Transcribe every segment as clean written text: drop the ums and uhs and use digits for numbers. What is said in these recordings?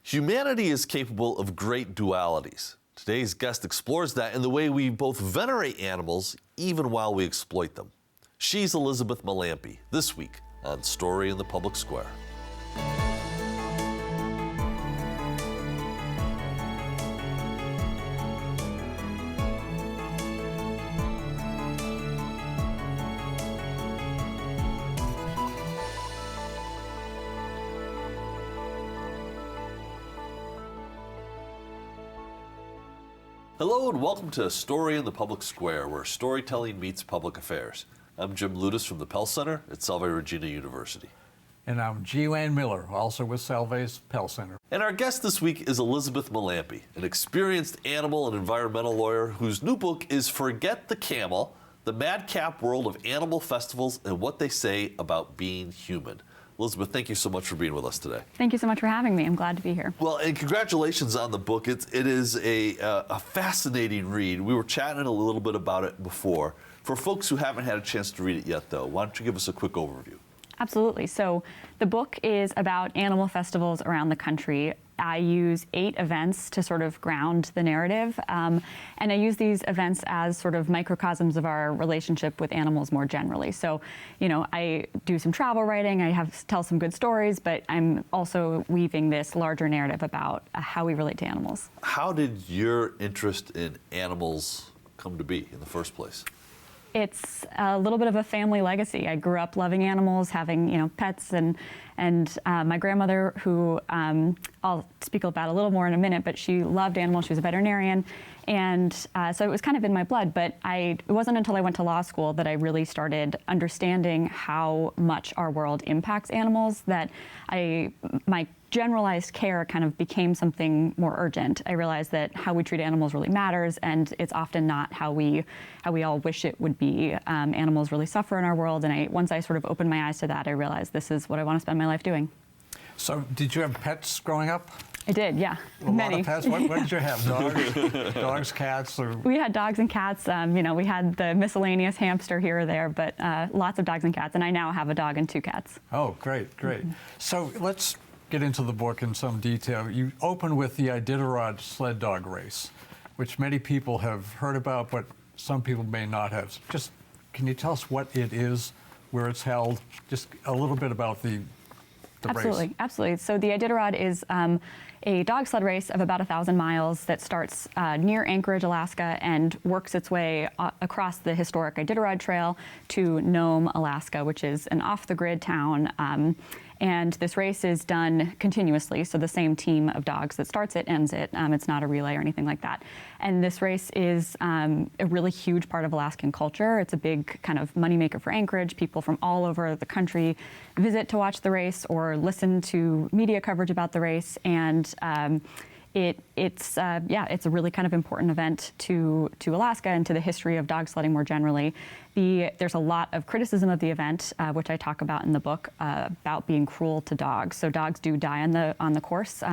Humanity is capable of great dualities. Today's guest explores that in the way we both venerate animals even while we exploit them. She's Elizabeth MeLampy, this week on Story in the Public Square. Hello and welcome to Story in the Public Square, where storytelling meets public affairs. I'm Jim Ludis from the Pell Center at Salve Regina University. And I'm G. Wayne Miller, also with Salve's Pell Center. And our guest this week is Elizabeth MeLampy, an experienced animal and environmental lawyer whose new book is Forget the Camel, The Madcap World of Animal Festivals and What They Say About Being Human. Elizabeth, thank you so much for being with us today. Thank you so much for having me. I'm glad to be here. Well, and congratulations on the book. It is a fascinating read. We were chatting a little bit about it before. For folks who haven't had a chance to read it yet, though, why don't you give us a quick overview? Absolutely. So the book is about animal festivals around the country. I use 8 events to sort of ground the narrative, and I use these events as sort of microcosms of our relationship with animals more generally. So, I do some travel writing, tell some good stories, but I'm also weaving this larger narrative about how we relate to animals. How did your interest in animals come to be in the first place? It's a little bit of a family legacy. I grew up loving animals, having pets, and my grandmother, who I'll speak about a little more in a minute, but she loved animals. She was a veterinarian, and so it was kind of in my blood. But it wasn't until I went to law school that I really started understanding how much our world impacts animals that my generalized care kind of became something more urgent. I realized that how we treat animals really matters, and it's often not how we all wish it would be. Animals really suffer in our world, and once I sort of opened my eyes to that, I realized this is what I want to spend my life doing. So, did you have pets growing up? I did, yeah. Many. Lot of pets? What did you have? Dogs, cats? Or? We had dogs and cats. We had the miscellaneous hamster here or there, but lots of dogs and cats. And I now have a dog and 2 cats. Oh, great. Mm-hmm. So let's get into the book in some detail. You open with the Iditarod sled dog race, which many people have heard about, but some people may not have. Just, can you tell us what it is, where it's held, just a little bit about the race? Absolutely. So the Iditarod is a dog sled race of about 1,000 miles that starts near Anchorage, Alaska, and works its way across the historic Iditarod Trail to Nome, Alaska, which is an off-the-grid town. And this race is done continuously, so the same team of dogs that starts it ends it. It's not a relay or anything like that. And this race is a really huge part of Alaskan culture. It's a big kind of moneymaker for Anchorage. People from all over the country visit to watch the race or listen to media coverage about the race. And it's a really kind of important event to Alaska and to the history of dog sledding more generally. There's a lot of criticism of the event, which I talk about in the book, about being cruel to dogs. So dogs do die on the course.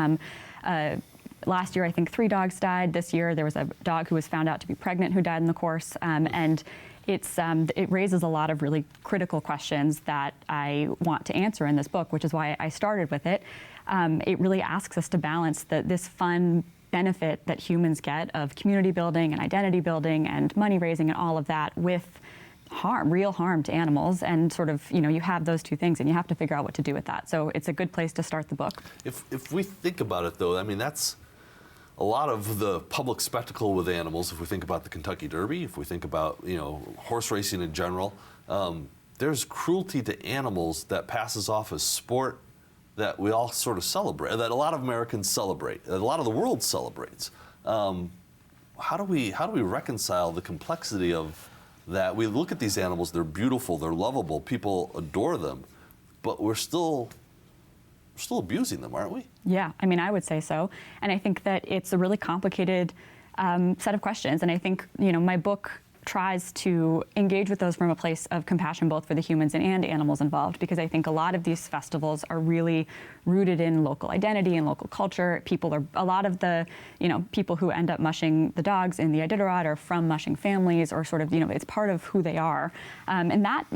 Last year, I think 3 dogs died. This year, there was a dog who was found out to be pregnant who died in the course. And it raises a lot of really critical questions that I want to answer in this book, which is why I started with it. It really asks us to balance this fun benefit that humans get of community building and identity building and money raising and all of that with real harm to animals. And sort of, you have those 2 things and you have to figure out what to do with that. So it's a good place to start the book. If we think about it, though, I mean, that's a lot of the public spectacle with animals. If we think about the Kentucky Derby, if we think about, horse racing in general, there's cruelty to animals that passes off as sport that we all sort of celebrate, that a lot of Americans celebrate, that a lot of the world celebrates. How do we reconcile the complexity of that? We look at these animals, they're beautiful, they're lovable, people adore them, but we're still abusing them, aren't we? Yeah, I mean, I would say so. And I think that it's a really complicated set of questions. And I think, my book tries to engage with those from a place of compassion, both for the humans and animals involved, because I think a lot of these festivals are really rooted in local identity and local culture. A lot of the, people who end up mushing the dogs in the Iditarod are from mushing families, or sort of, it's part of who they are. And that,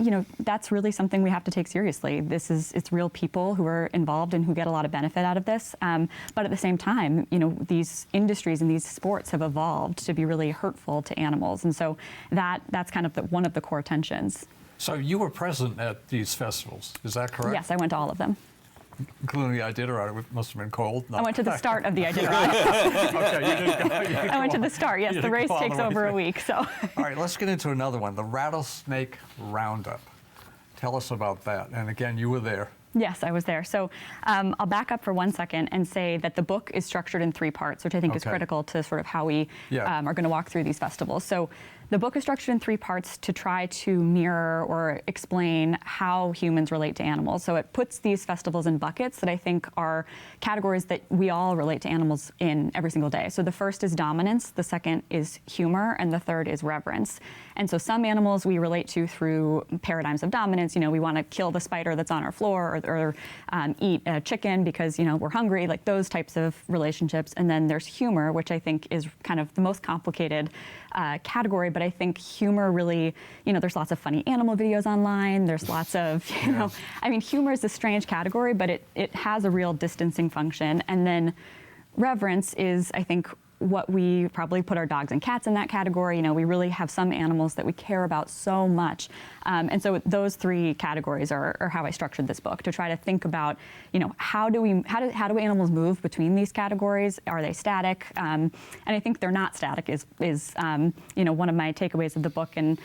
that's really something we have to take seriously. It's real people who are involved and who get a lot of benefit out of this. But at the same time, these industries and these sports have evolved to be really hurtful to animals. And so that's kind of one of the core tensions. So you were present at these festivals, is that correct? Yes, I went to all of them. Including the Iditarod. It must have been cold. No. I went to the start of the Iditarod. Okay, you didn't I went to the start, yes. The race takes over a week, so. All right, let's get into another one, the rattlesnake roundup. Tell us about that. And again, you were there. Yes, I was there. So I'll back up for 1 second and say that the book is structured in 3 parts, which I think is critical to sort of how we are going to walk through these festivals. So the book is structured in 3 parts to try to mirror or explain how humans relate to animals. So it puts these festivals in buckets that I think are categories that we all relate to animals in every single day. So the first is dominance, the second is humor, and the third is reverence. And so some animals we relate to through paradigms of dominance. We want to kill the spider that's on our floor, or eat a chicken because, we're hungry, like those types of relationships. And then there's humor, which I think is kind of the most complicated category. But I think humor really, there's lots of funny animal videos online. There's lots of, humor is a strange category, but it has a real distancing function. And then reverence is, I think, what we probably put our dogs and cats in that category. We really have some animals that we care about so much. And so those 3 categories are how I structured this book, to try to think about, how do animals move between these categories? Are they static? And I think they're not static is one of my takeaways of the book. And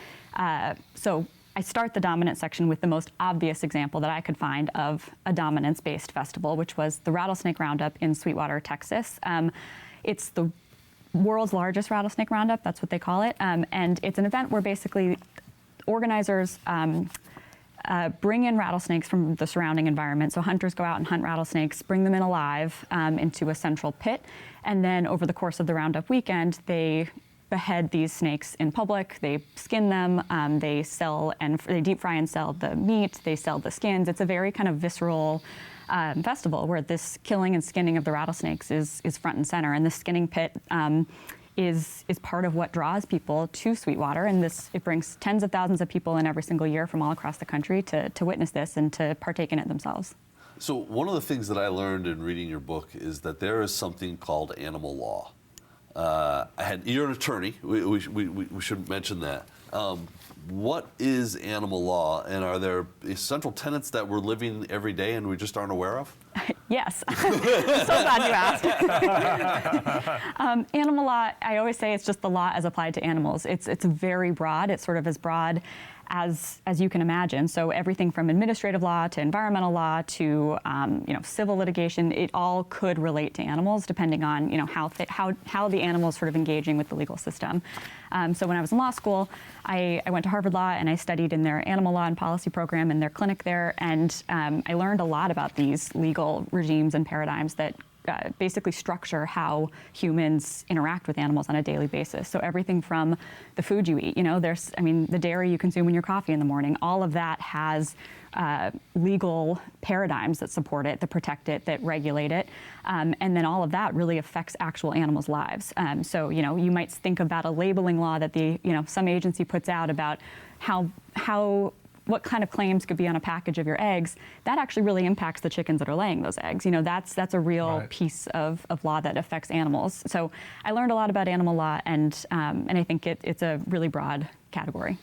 so I start the dominance section with the most obvious example that I could find of a dominance-based festival, which was the Rattlesnake Roundup in Sweetwater, Texas. It's the world's largest rattlesnake roundup, that's what they call it. And it's an event where basically organizers bring in rattlesnakes from the surrounding environment. So hunters go out and hunt rattlesnakes, bring them in alive into a central pit. And then over the course of the roundup weekend, they behead these snakes in public. They skin them, they deep fry and sell the meat, they sell the skins. It's a very kind of visceral festival where this killing and skinning of the rattlesnakes is front and center. And the skinning pit is part of what draws people to Sweetwater. And it brings tens of thousands of people in every single year from all across the country to witness this and to partake in it themselves. So one of the things that I learned in reading your book is that there is something called animal law. You're an attorney. We should mention that. What is animal law, and are there essential tenets that we're living every day and we just aren't aware of? Yes. I'm so glad you asked. Animal law, I always say it's just the law as applied to animals. It's very broad. It's sort of as broad as you can imagine. So everything from administrative law to environmental law to civil litigation, it all could relate to animals depending on how the animal is sort of engaging with the legal system. So when I was in law school, I went to Harvard Law and I studied in their animal law and policy program in their clinic there, and I learned a lot about these legal regimes and paradigms that basically structure how humans interact with animals on a daily basis. So everything from the food you eat, the dairy you consume in your coffee in the morning, all of that has legal paradigms that support it, that protect it, that regulate it. And then all of that really affects actual animals' lives. So, you might think about a labeling law that some agency puts out about what kind of claims could be on a package of your eggs. That actually really impacts the chickens that are laying those eggs. That's a real piece of law that affects animals. So I learned a lot about animal law, and I think it's a really broad category.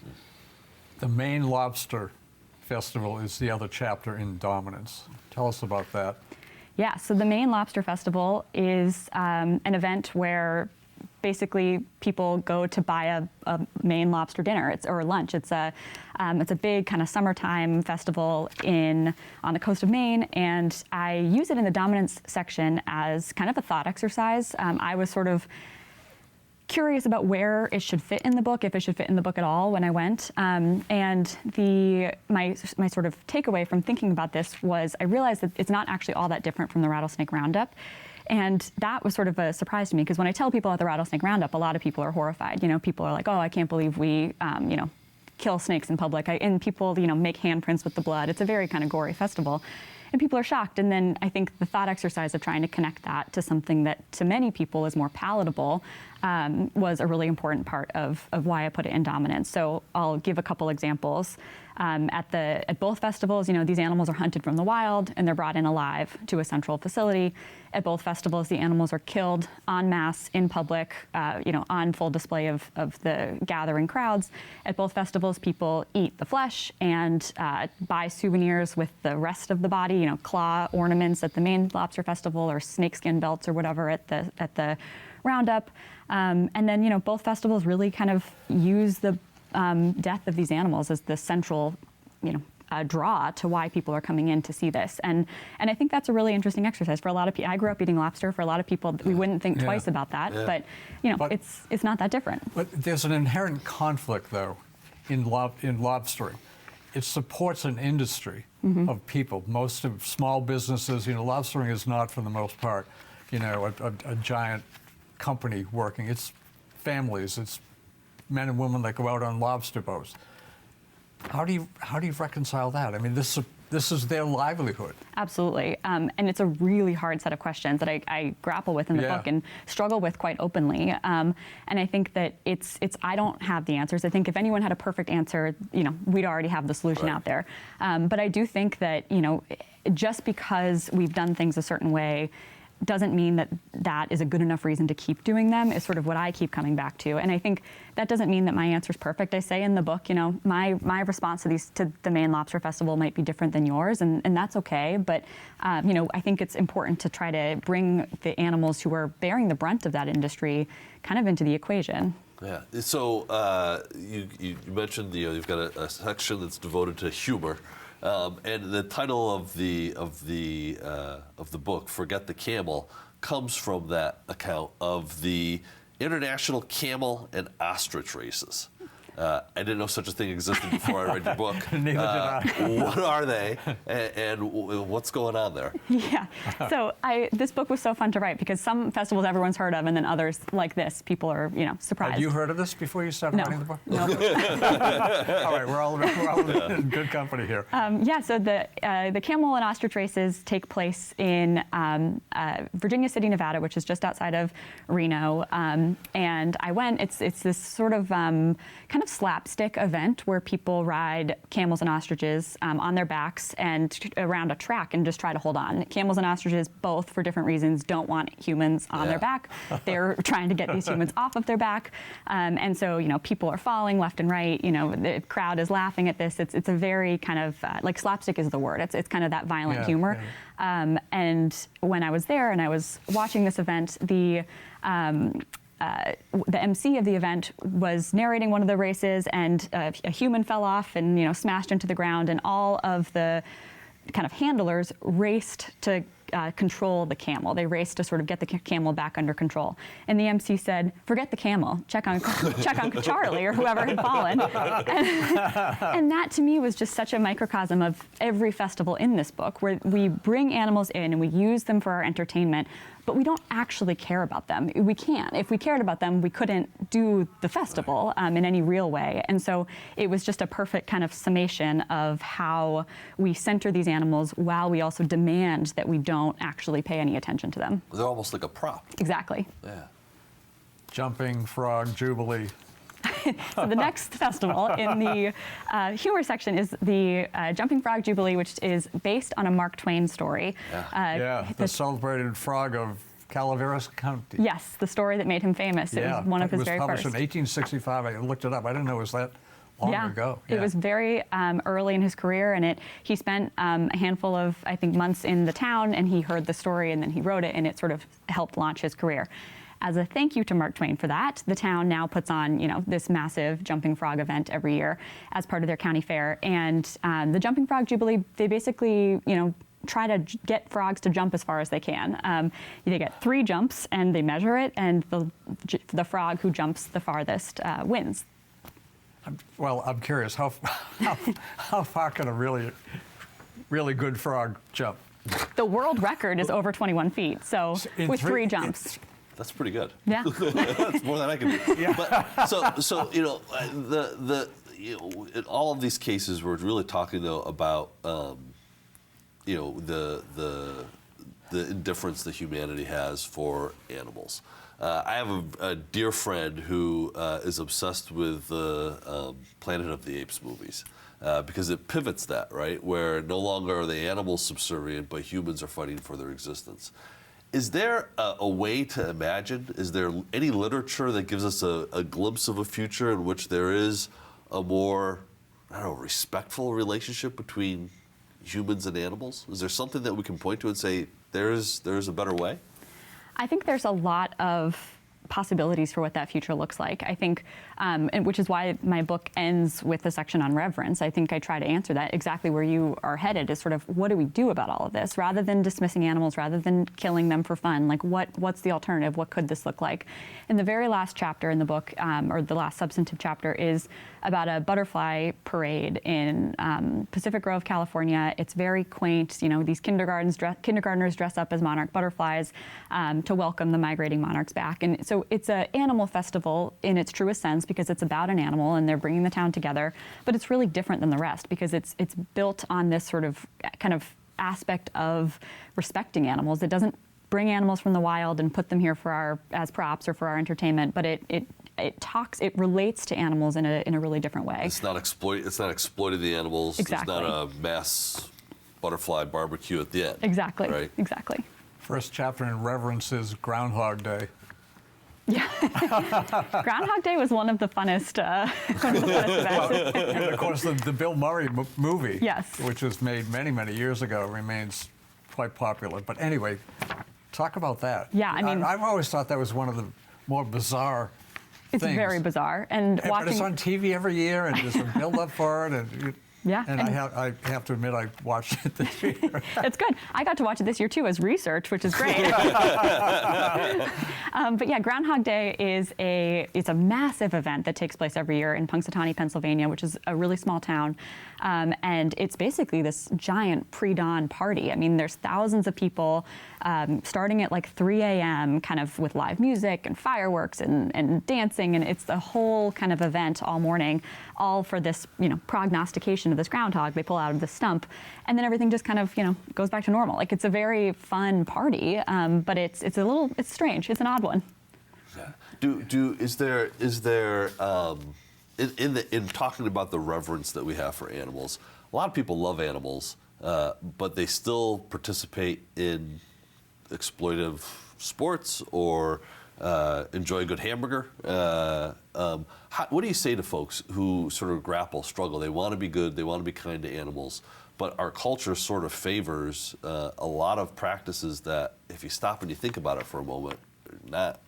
The Maine Lobster Festival is the other chapter in dominance. Tell us about that. Yeah, so the Maine Lobster Festival is an event where basically people go to buy a Maine lobster dinner or lunch. It's a big kind of summertime festival on the coast of Maine, and I use it in the dominance section as kind of a thought exercise. I was sort of curious about where it should fit in the book, if it should fit in the book at all when I went. And my sort of takeaway from thinking about this was I realized that it's not actually all that different from the Rattlesnake Roundup. And that was sort of a surprise to me, because when I tell people at the Rattlesnake Roundup, a lot of people are horrified. People are like, oh, I can't believe we, kill snakes in public. And people, make handprints with the blood. It's a very kind of gory festival. and people are shocked. And then I think the thought exercise of trying to connect that to something that to many people is more palatable was a really important part of why I put it in dominance. So I'll give a couple examples. At both festivals, these animals are hunted from the wild and they're brought in alive to a central facility. At both festivals, the animals are killed en masse in public, on full display of the gathering crowds. At both festivals, people eat the flesh and buy souvenirs with the rest of the body, claw ornaments at the Maine Lobster Festival or snakeskin belts or whatever at the roundup. And then, both festivals really kind of use the death of these animals as the central, draw to why people are coming in to see this. And I think that's a really interesting exercise for a lot of people. I grew up eating lobster. For a lot of people, we wouldn't think twice about that. Yeah. But, it's not that different. But there's an inherent conflict, though, in lobstering. It supports an industry of people. Most of small businesses, lobstering is not, for the most part, a giant company working. It's families. It's men and women that go out on lobster boats. How do you reconcile that? I mean, this is their livelihood. Absolutely, and it's a really hard set of questions that I grapple with in the book and struggle with quite openly. And I think that I don't have the answers. I think if anyone had a perfect answer, we'd already have the solution out there. But I do think that just because we've done things a certain way doesn't mean that is a good enough reason to keep doing them, is sort of what I keep coming back to. And I think that doesn't mean that my answer's perfect. I say in the book, my response to the Maine Lobster Festival might be different than yours, and that's okay. But, I think it's important to try to bring the animals who are bearing the brunt of that industry kind of into the equation. Yeah. So you mentioned you've got a section that's devoted to humor. And the title of the book, "Forget the Camel," comes from that account of the international camel and ostrich races. I didn't know such a thing existed before I read your book. Neither did I. What are they, and what's going on there? Yeah. So this book was so fun to write because some festivals everyone's heard of, and then others like this, people are surprised. Had you heard of this before you started writing the book? No. All right, we're all in good company here. So the camel and ostrich races take place in Virginia City, Nevada, which is just outside of Reno. And I went. It's this sort of kind of slapstick event where people ride camels and ostriches on their backs and around a track and just try to hold on. Camels and ostriches, both for different reasons, don't want humans on their back. They're trying to get these humans off of their back. And so, people are falling left and right. The crowd is laughing at this. It's a very kind of, like slapstick is the word. It's kind of that violent humor. Yeah. And when I was there and I was watching this event, the MC of the event was narrating one of the races, and a human fell off and smashed into the ground, and all of the kind of handlers raced to control the camel. They raced to sort of get the camel back under control. And the MC said, "Forget the camel. Check on Charlie," or whoever had fallen. And that to me was just such a microcosm of every festival in this book, where we bring animals in and we use them for our entertainment, but we don't actually care about them. We can't. If we cared about them, we couldn't do the festival in any real way. And so it was just a perfect kind of summation of how we center these animals while we also demand that we don't actually pay any attention to them. They're almost like a prop. Exactly. Yeah. Jumping Frog Jubilee. So the next festival in the humor section is the Jumping Frog Jubilee, which is based on a Mark Twain story. The celebrated frog of Calaveras County. Yes, the story that made him famous. It was one of his very first. It was published in 1865. I looked it up. I didn't know it was that long ago. It was very early in his career, and he spent a handful of, I think, months in the town, and he heard the story, and then he wrote it, and it sort of helped launch his career. As a thank you to Mark Twain for that, the town now puts on, this massive Jumping Frog event every year as part of their county fair. And the Jumping Frog Jubilee, they basically, try to get frogs to jump as far as they can. They get 3 jumps, and they measure it, and the frog who jumps the farthest wins. Well, I'm curious, how far can a really, really good frog jump? The world record is over 21 feet, so with 3 jumps. That's pretty good. Yeah. That's more than I can do. Yeah. But so in all of these cases, we're really talking though about the indifference that humanity has for animals. I have a dear friend who is obsessed with the Planet of the Apes movies because it pivots that, right? Where no longer are the animals subservient, but humans are fighting for their existence. Is there a way to imagine, is there any literature that gives us a glimpse of a future in which there is a more, respectful relationship between humans and animals? Is there something that we can point to and say, there's a better way? I think there's a lot of possibilities for what that future looks like. I think, and which is why my book ends with a section on reverence. I think I try to answer that exactly where you are headed is sort of what do we do about all of this? Rather than dismissing animals, rather than killing them for fun, like what's the alternative? What could this look like? And the very last chapter in the book, or the last substantive chapter, is about a butterfly parade in Pacific Grove, California. It's very quaint. These kindergartners dress up as monarch butterflies to welcome the migrating monarchs back. And so it's an animal festival in its truest sense because it's about an animal and they're bringing the town together. But it's really different than the rest because it's built on this sort of kind of aspect of respecting animals. It doesn't bring animals from the wild and put them here as props or for our entertainment, but it relates to animals in a really different way. It's not exploiting the animals. Exactly. It's not a mass butterfly barbecue at the end. Exactly. Right? Exactly. First chapter in Reverence is Groundhog Day. Yeah. Groundhog Day was one of the funnest events. And of course, the Bill Murray movie, Yes. which was made many, many years ago, remains quite popular. But anyway, talk about that. Yeah, I mean, I've always thought that was one of the more bizarre it's things. very bizarre. And But watching, it's on TV every year, and there's a build-up for it. And Yeah, and and- I have to admit, I watched it this year. it's good. I got to watch it this year too as research, which is great. But yeah, Groundhog Day it's a massive event that takes place every year in Punxsutawney, Pennsylvania, which is a really small town. And it's basically this giant pre-dawn party. I mean, there's thousands of people starting at like 3 a.m. kind of with live music and fireworks and dancing. And it's the whole kind of event all morning, all for this, prognostication of this groundhog they pull out of the stump. And then everything just kind of, goes back to normal. Like it's a very fun party, but it's strange. It's an odd one. Yeah. Is there in talking about the reverence that we have for animals, a lot of people love animals, but they still participate in exploitive sports or enjoy a good hamburger. What do you say to folks who sort of struggle? They want to be good, they want to be kind to animals, but our culture sort of favors a lot of practices that, if you stop and you think about it for a moment, are not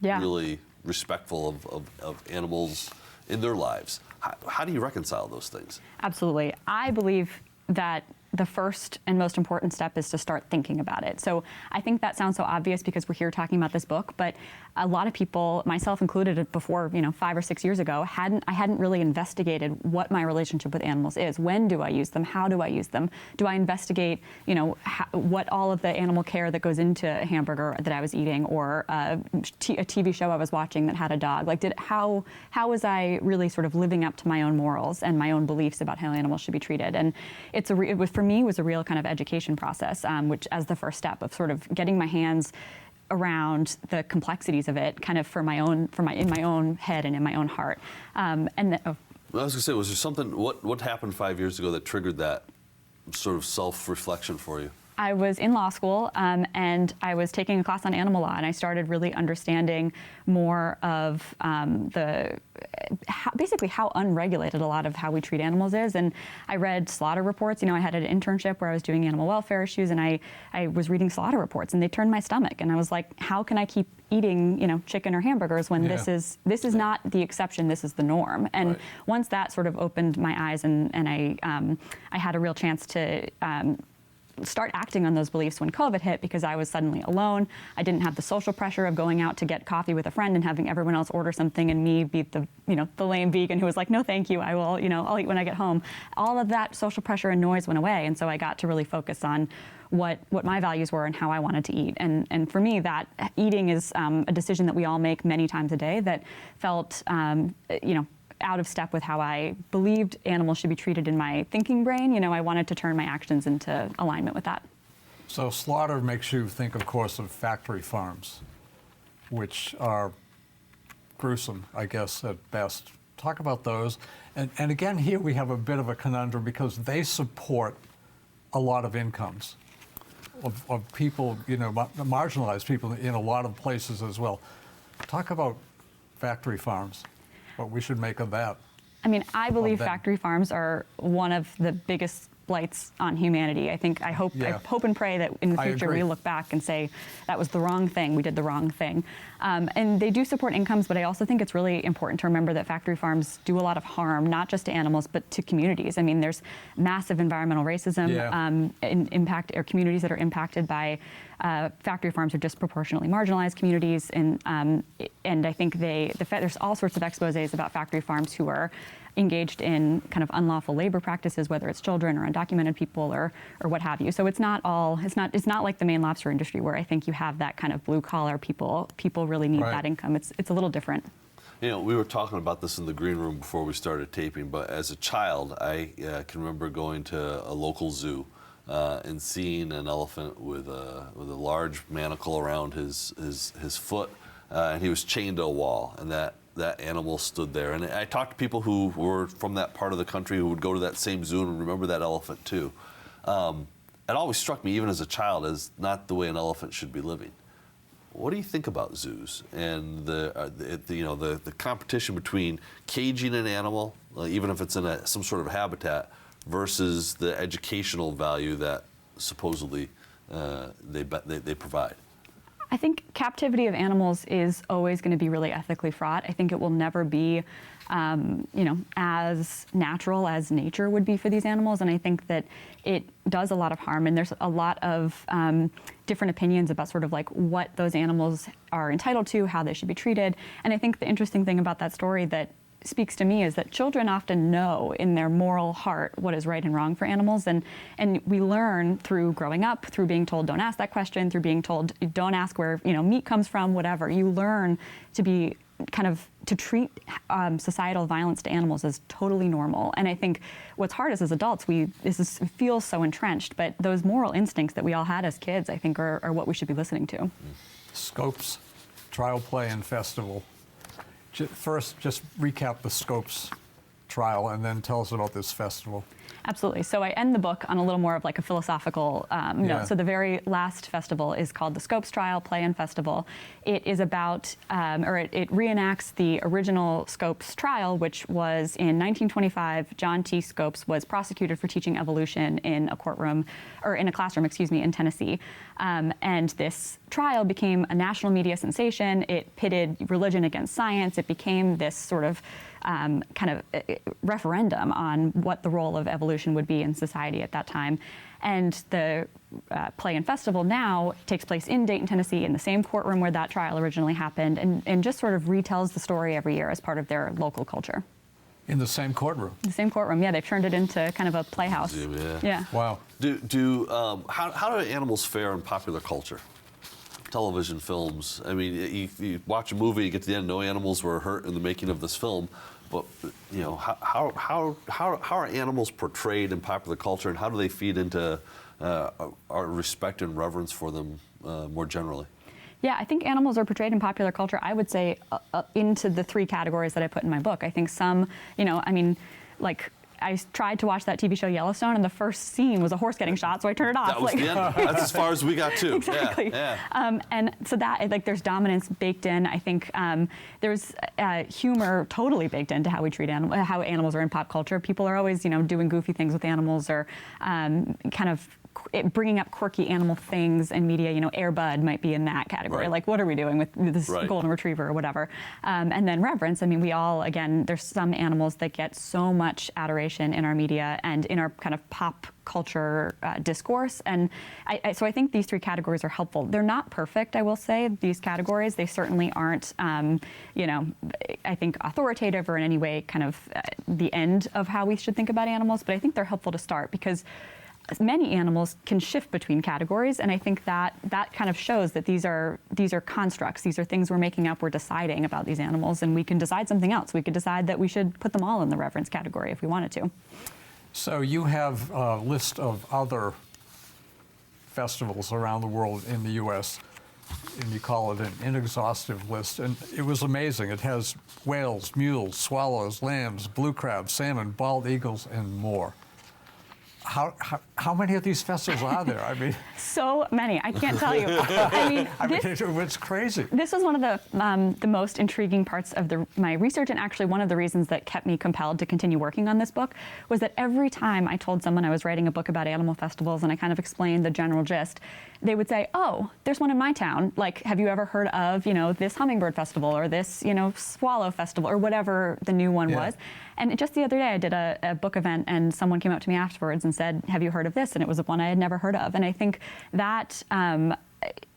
really respectful of animals in their lives. How do you reconcile those things? Absolutely. I believe that the first and most important step is to start thinking about it. So I think that sounds so obvious because we're here talking about this book, but a lot of people, myself included, before 5 or 6 years ago, I hadn't really investigated what my relationship with animals is. When do I use them? How do I use them? Do I investigate, what all of the animal care that goes into a hamburger that I was eating, or a TV show I was watching that had a dog? Like, how was I really sort of living up to my own morals and my own beliefs about how animals should be treated? And for me, was a real kind of education process, which as the first step of sort of getting my hands around the complexities of it, kind of in my own head and in my own heart. I was going to say, was there something, what happened 5 years ago that triggered that sort of self-reflection for you? I was in law school and I was taking a class on animal law, and I started really understanding more of basically how unregulated a lot of how we treat animals is. And I read slaughter reports. I had an internship where I was doing animal welfare issues, and I was reading slaughter reports, and they turned my stomach. And I was like, how can I keep eating chicken or hamburgers when this is not the exception, this is the norm? And once that sort of opened my eyes, and I had a real chance to start acting on those beliefs when COVID hit, because I was suddenly alone. I didn't have the social pressure of going out to get coffee with a friend and having everyone else order something and me be the lame vegan who was like, no, thank you, I will, I'll eat when I get home. All of that social pressure and noise went away. And so I got to really focus on what my values were and how I wanted to eat. And for me, that eating is a decision that we all make many times a day that felt, out of step with how I believed animals should be treated in my thinking brain. You know, I wanted to turn my actions into alignment with that. So slaughter makes you think, of course, of factory farms, which are gruesome, I guess, at best. Talk about those. And again, here we have a bit of a conundrum because they support a lot of incomes of people, you know, marginalized people in a lot of places as well. Talk about factory farms, what we should make of that. I mean, I believe them. factory farms are one of the biggest blights on humanity. I hope and pray that in the future we look back and say that was the wrong thing, we did the wrong thing. And they do support incomes, but I also think it's really important to remember that factory farms do a lot of harm, not just to animals, but to communities. I mean, there's massive environmental racism or communities that are impacted by factory farms are disproportionately marginalized communities, and I think there's all sorts of exposés about factory farms who are engaged in kind of unlawful labor practices, whether it's children or undocumented people or what have you. So it's not like the Maine lobster industry where I think you have that kind of blue collar people really need that income. It's a little different. You know, we were talking about this in the green room before we started taping, but as a child, I can remember going to a local zoo and seeing an elephant with a large manacle around his foot, and he was chained to a wall, and that animal stood there. And I talked to people who were from that part of the country who would go to that same zoo and remember that elephant too. It always struck me, even as a child, as not the way an elephant should be living. What do you think about zoos and the competition between caging an animal, even if it's in some sort of habitat, versus the educational value that supposedly they provide? I think captivity of animals is always going to be really ethically fraught. I think it will never be, as natural as nature would be for these animals. And I think that it does a lot of harm. And there's a lot of different opinions about sort of like what those animals are entitled to, how they should be treated. And I think the interesting thing about that story that speaks to me is that children often know in their moral heart what is right and wrong for animals, and we learn through growing up, through being told don't ask that question, through being told don't ask where meat comes from, whatever. You learn to be to treat societal violence to animals as totally normal. And I think what's hard is as adults, this feels so entrenched, but those moral instincts that we all had as kids, I think are what we should be listening to. Scopes, trial, play, and festival. First, just recap the Scopes trial and then tell us about this festival. Absolutely. So I end the book on a little more of like a philosophical note. So the very last festival is called the Scopes Trial, Play and Festival. It is about, it reenacts the original Scopes trial, which was in 1925. John T. Scopes was prosecuted for teaching evolution in a classroom, in Tennessee. And this trial became a national media sensation. It pitted religion against science. It became this sort of referendum on what the role of evolution would be in society at that time. And the Play and Festival now takes place in Dayton, Tennessee, in the same courtroom where that trial originally happened, and just sort of retells the story every year as part of their local culture. In the same courtroom? The same courtroom, yeah. They've turned it into kind of a playhouse. Yeah. Wow. How do animals fare in popular culture? Television films. I mean, you watch a movie, you get to the end, no animals were hurt in the making of this film. But how are animals portrayed in popular culture, and how do they feed into our respect and reverence for them more generally? Yeah, I think animals are portrayed in popular culture, I would say, into the three categories that I put in my book. I think some, I tried to watch that TV show Yellowstone, and the first scene was a horse getting shot, so I turned it off. That was the end. That's as far as we got, too. Exactly. Yeah. And so that, there's dominance baked in. I think there's humor totally baked into how we treat how animals are in pop culture. People are always, doing goofy things with animals or bringing up quirky animal things in media. Air Bud might be in that category. Right. Like, what are we doing with this golden retriever or whatever? And then reverence. I mean, we all, again, there's some animals that get so much adoration in our media and in our kind of pop culture discourse. And so I think these three categories are helpful. They're not perfect, I will say, these categories. They certainly aren't, I think authoritative or in any way kind of the end of how we should think about animals. But I think they're helpful to start because many animals can shift between categories, and I think that kind of shows that these are constructs. These are things we're making up. We're deciding about these animals, and we can decide something else. We could decide that we should put them all in the reverence category if we wanted to. So you have a list of other festivals around the world in the U.S., and you call it an inexhaustive list, and it was amazing. It has whales, mules, swallows, lambs, blue crabs, salmon, bald eagles, and more. How many of these festivals are there? I mean, so many. I can't tell you. It's crazy. This was one of the most intriguing parts of my research, and actually one of the reasons that kept me compelled to continue working on this book was that every time I told someone I was writing a book about animal festivals and I kind of explained the general gist, they would say, "Oh, there's one in my town. Like, have you ever heard of, this hummingbird festival or this, swallow festival or whatever the new one was?" And just the other day, I did a book event, and someone came up to me afterwards and said, "Have you heard of this?" And it was one I had never heard of. And I think that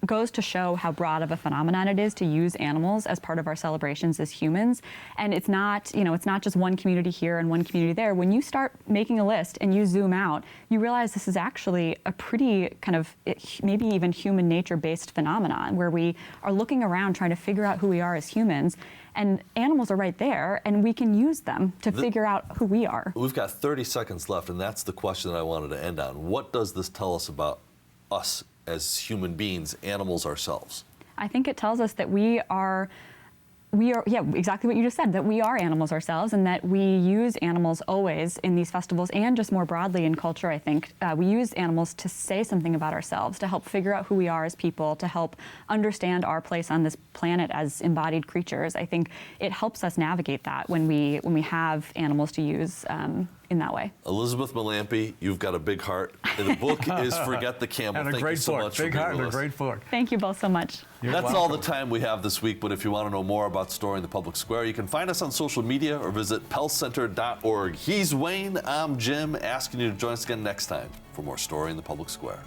goes to show how broad of a phenomenon it is to use animals as part of our celebrations as humans. And it's not, it's not just one community here and one community there. When you start making a list and you zoom out, you realize this is actually a pretty kind of maybe even human nature-based phenomenon where we are looking around trying to figure out who we are as humans. And animals are right there, and we can use them to figure out who we are. We've got 30 seconds left, and that's the question that I wanted to end on. What does this tell us about us as human beings, animals ourselves? I think it tells us that we are, exactly what you just said, that we are animals ourselves, and that we use animals always in these festivals and just more broadly in culture, I think. We use animals to say something about ourselves, to help figure out who we are as people, to help understand our place on this planet as embodied creatures. I think it helps us navigate that when we have animals to use in that way. Elizabeth MeLampy, you've got a big heart. And the book is Forget the Camel. And a Thank great you so book. much Big for heart being and a with us. great book. Thank you both so much. That's all the time we have this week, but if you want to know more about Story in the Public Square, you can find us on social media or visit pellcenter.org. He's Wayne, I'm Jim, asking you to join us again next time for more Story in the Public Square.